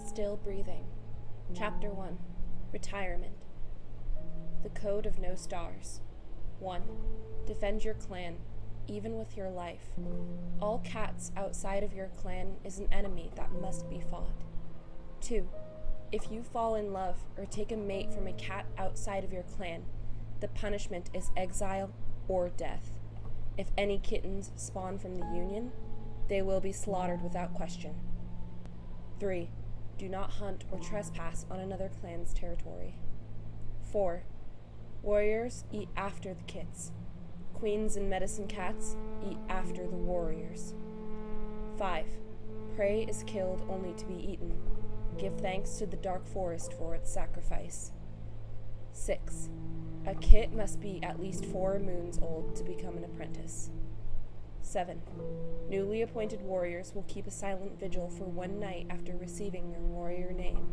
Still breathing. Chapter 1. Retirement. The Code of No Stars. 1. Defend your clan, even with your life. All cats outside of your clan is an enemy that must be fought. 2. If you fall in love or take a mate from a cat outside of your clan, the punishment is exile or death. If any kittens spawn from the union, they will be slaughtered without question. 3. Do not hunt or trespass on another clan's territory. 4. Warriors eat after the kits. Queens and medicine cats eat after the warriors. 5. Prey is killed only to be eaten. Give thanks to the dark forest for its sacrifice. 6. A kit must be at least 4 moons old to become an apprentice. 7. Newly appointed warriors will keep a silent vigil for 1 night after receiving their warrior name.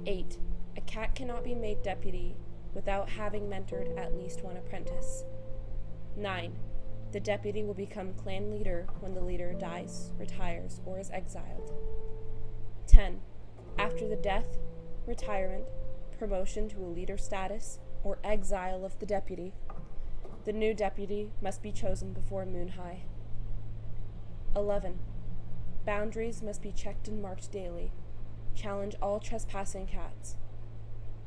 8. A cat cannot be made deputy without having mentored at least 1 apprentice. 9. The deputy will become clan leader when the leader dies, retires, or is exiled. 10. After the death, retirement, promotion to a leader status, or exile of the deputy, the new deputy must be chosen before moon high. 11. Boundaries must be checked and marked daily. Challenge all trespassing cats.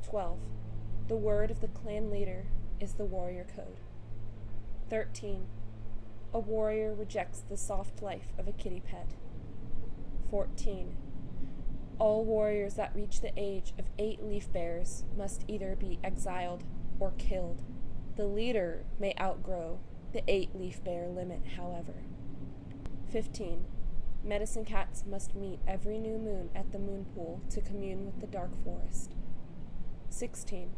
12. The word of the clan leader is the warrior code. 13. A warrior rejects the soft life of a kitty pet. 14. All warriors that reach the age of 8 leaf bears must either be exiled or killed. The leader may outgrow the 8 leaf bear limit, however. 15. Medicine cats must meet every new moon at the moon pool to commune with the dark forest. 16.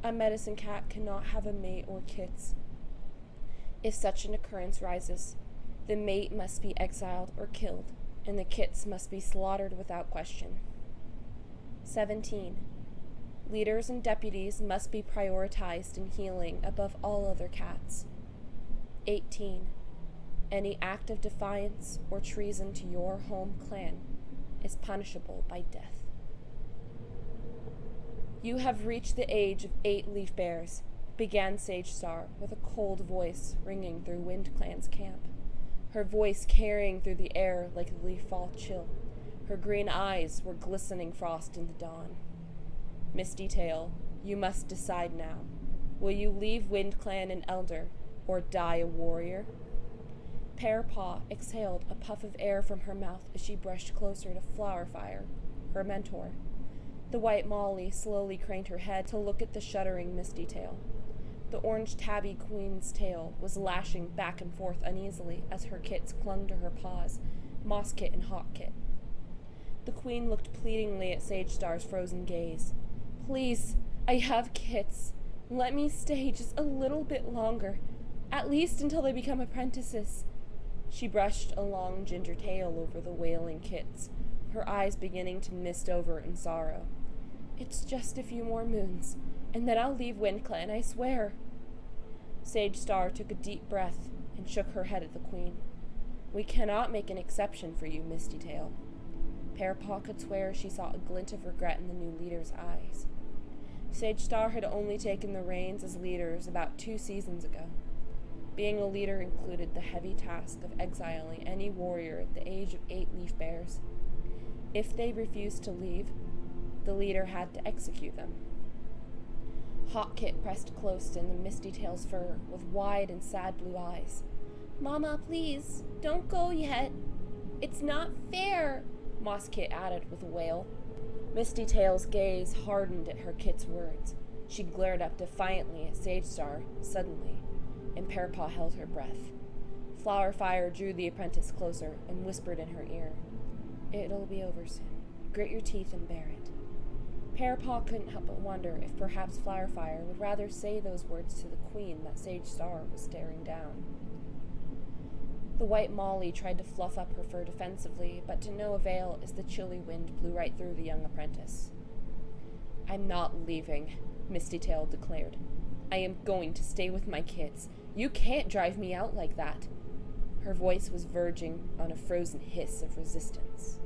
A medicine cat cannot have a mate or kits. If such an occurrence rises, the mate must be exiled or killed, and the kits must be slaughtered without question. 17. Leaders and deputies must be prioritized in healing above all other cats. 18. Any act of defiance or treason to your home clan is punishable by death. You have reached the age of 8 leaf bears, began Sage Star with a cold voice ringing through Wind Clan's camp, her voice carrying through the air like a leaf fall chill. Her green eyes were glistening frost in the dawn. Misty Tail, you must decide now. Will you leave Wind Clan an elder, or die a warrior? Pearpaw exhaled a puff of air from her mouth as she brushed closer to Flowerfire, her mentor. The white Molly slowly craned her head to look at the shuddering Misty Tail. The orange tabby queen's tail was lashing back and forth uneasily as her kits clung to her paws, Moss Kit and Hawk Kit. The queen looked pleadingly at Sage Star's frozen gaze. Please, I have kits. Let me stay just a little bit longer, at least until they become apprentices. She brushed a long ginger tail over the wailing kits, her eyes beginning to mist over in sorrow. It's just a few more moons, and then I'll leave Wind Clan, I swear. Sage Star took a deep breath and shook her head at the queen. We cannot make an exception for you, Misty Tail. Pearpaw could swear she saw a glint of regret in the new leader's eyes. Sage Star had only taken the reins as leaders about 2 seasons ago. Being a leader included the heavy task of exiling any warrior at the age of 8 leaf bears. If they refused to leave, the leader had to execute them. Hawk Kit pressed close in the Misty Tail's fur with wide and sad blue eyes. Mama, please, don't go yet. It's not fair, Moss Kit added with a wail. Misty Tail's gaze hardened at her kit's words. She glared up defiantly at Sage Star, suddenly, and Pearpaw held her breath. Flowerfire drew the apprentice closer and whispered in her ear, It'll be over soon. Grit your teeth and bear it. Pearpaw couldn't help but wonder if perhaps Flowerfire would rather say those words to the queen that Sage Star was staring down. The white Molly tried to fluff up her fur defensively, but to no avail as the chilly wind blew right through the young apprentice. I'm not leaving, Misty Tail declared. I am going to stay with my kids. You can't drive me out like that. Her voice was verging on a frozen hiss of resistance.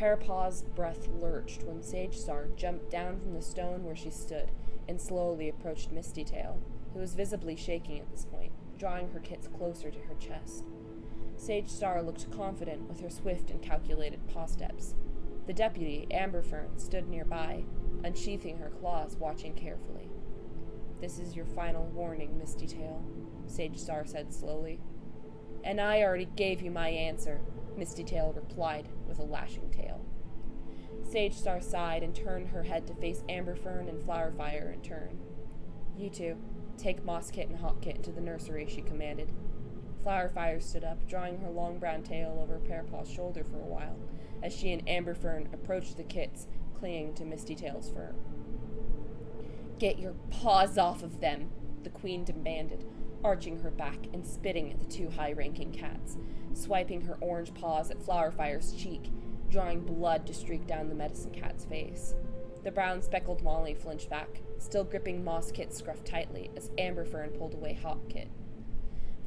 Parapaw's breath lurched when Sage Star jumped down from the stone where she stood and slowly approached Misty Tail, who was visibly shaking at this point, drawing her kits closer to her chest. Sage Star looked confident with her swift and calculated paw steps. The deputy, Amberfern, stood nearby, unsheathing her claws, watching carefully. "This is your final warning, Misty Tail," Sage Star said slowly. "And I already gave you my answer," Misty Tail replied with a lashing tail. Sage Star sighed and turned her head to face Amberfern and Flowerfire in turn. "You two, take Moss Kit and Hot Kit into the nursery," she commanded. Flowerfire stood up, drawing her long brown tail over Parapaw's shoulder for a while, as she and Amberfern approached the kits, clinging to Misty Tail's fur. "Get your paws off of them," the queen demanded, arching her back and spitting at the two high-ranking cats, swiping her orange paws at Flowerfire's cheek, drawing blood to streak down the medicine cat's face. The brown speckled Molly flinched back, still gripping Moss Kit's scruff tightly as Amberfern pulled away Hot Kit.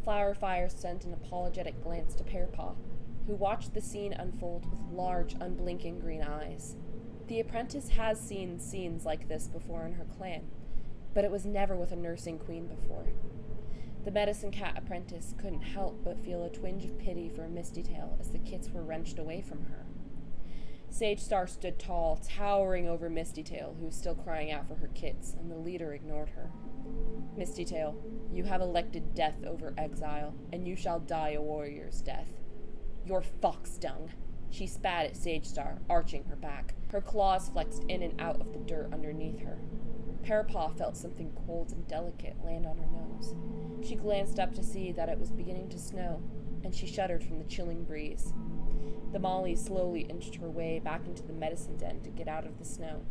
Flowerfire sent an apologetic glance to Parapaw, who watched the scene unfold with large, unblinking green eyes. The apprentice has seen scenes like this before in her clan, but it was never with a nursing queen before. The medicine cat apprentice couldn't help but feel a twinge of pity for Misty Tail as the kits were wrenched away from her. Sage Star stood tall, towering over Misty Tail, who was still crying out for her kits, and the leader ignored her. "Misty Tail, you have elected death over exile, and you shall die a warrior's death. You're fox dung." She spat at Sage Star, arching her back. Her claws flexed in and out of the dirt underneath her. Parapaw felt something cold and delicate land on her nose. She glanced up to see that it was beginning to snow, and she shuddered from the chilling breeze. The Molly slowly inched her way back into the medicine den to get out of the snow.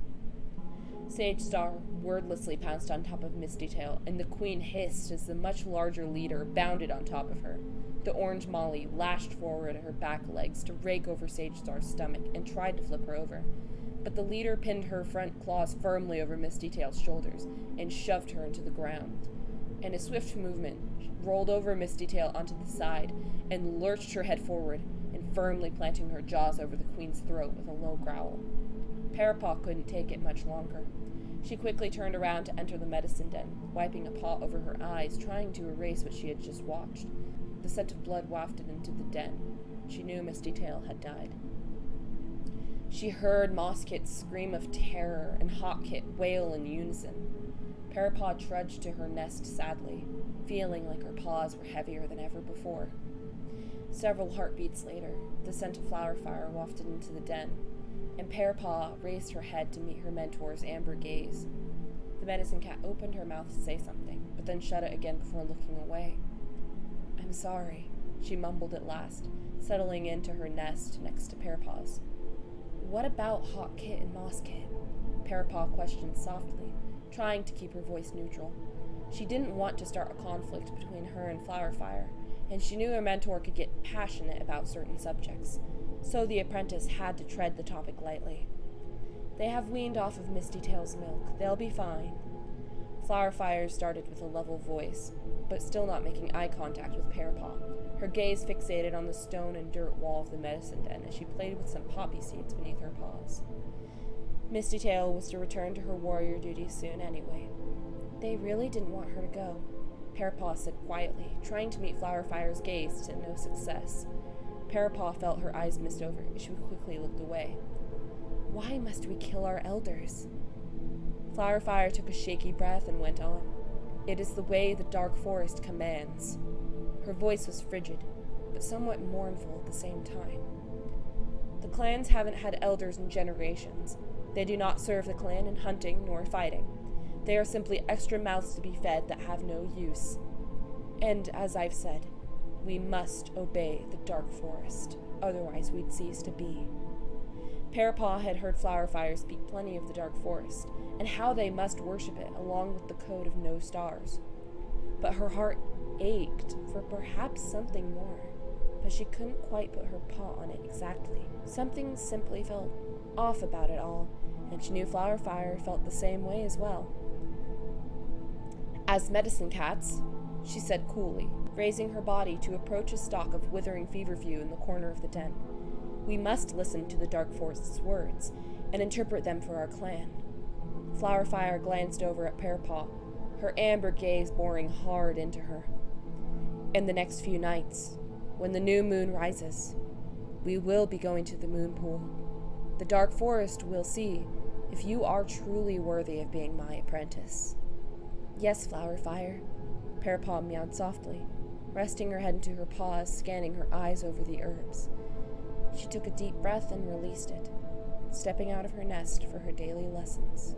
Sage Star wordlessly pounced on top of Misty Tail, and the queen hissed as the much larger leader bounded on top of her. The orange Molly lashed forward at her back legs to rake over Sage Star's stomach and tried to flip her over, but the leader pinned her front claws firmly over Misty Tail's shoulders and shoved her into the ground. In a swift movement, she rolled over Misty Tail onto the side and lurched her head forward and firmly planting her jaws over the queen's throat with a low growl. Parapaw couldn't take it much longer. She quickly turned around to enter the medicine den, wiping a paw over her eyes, trying to erase what she had just watched. The scent of blood wafted into the den. She knew Misty Tail had died. She heard Moss Kit's scream of terror and Hot Kit wail in unison. Parapaw trudged to her nest sadly, feeling like her paws were heavier than ever before. Several heartbeats later, the scent of Flowerfire wafted into the den, and Parapaw raised her head to meet her mentor's amber gaze. The medicine cat opened her mouth to say something, but then shut it again before looking away. "I'm sorry," she mumbled at last, settling into her nest next to Parapaw's. "What about Hot Kit and Moss Kit?" Parapaw questioned softly, trying to keep her voice neutral. She didn't want to start a conflict between her and Flowerfire, and she knew her mentor could get passionate about certain subjects, so the apprentice had to tread the topic lightly. "They have weaned off of Misty Tail's milk. They'll be fine." Flowerfire started with a level voice, but still not making eye contact with Parapaw, her gaze fixated on the stone and dirt wall of the medicine den as she played with some poppy seeds beneath her paws. Misty Tail was to return to her warrior duties soon anyway. "They really didn't want her to go," Parapaw said quietly, trying to meet Flowerfire's gaze to no success. Parapaw felt her eyes mist over as she quickly looked away. "Why must we kill our elders?" Flowerfire took a shaky breath and went on. "It is the way the dark forest commands." Her voice was frigid, but somewhat mournful at the same time. "The clans haven't had elders in generations. They do not serve the clan in hunting nor fighting. They are simply extra mouths to be fed that have no use. And, as I've said, we must obey the dark forest, otherwise we'd cease to be." Parapaw had heard Flowerfire speak plenty of the dark forest, and how they must worship it along with the code of no stars. But her heart ached for perhaps something more, but she couldn't quite put her paw on it exactly. Something simply felt off about it all, and she knew Flowerfire felt the same way as well. "As medicine cats," she said coolly, raising her body to approach a stalk of withering feverfew in the corner of the den, We must listen to the Dark Forest's words and interpret them for our clan. Flowerfire glanced over at Pearpaw, her amber gaze boring hard into her. In the next few nights, when the new moon rises, we will be going to the moon pool. The Dark Forest will see if you are truly worthy of being my apprentice. Yes, Flowerfire, Pearpaw meowed softly, resting her head into her paws, scanning her eyes over the herbs. She took a deep breath and released it, stepping out of her nest for her daily lessons.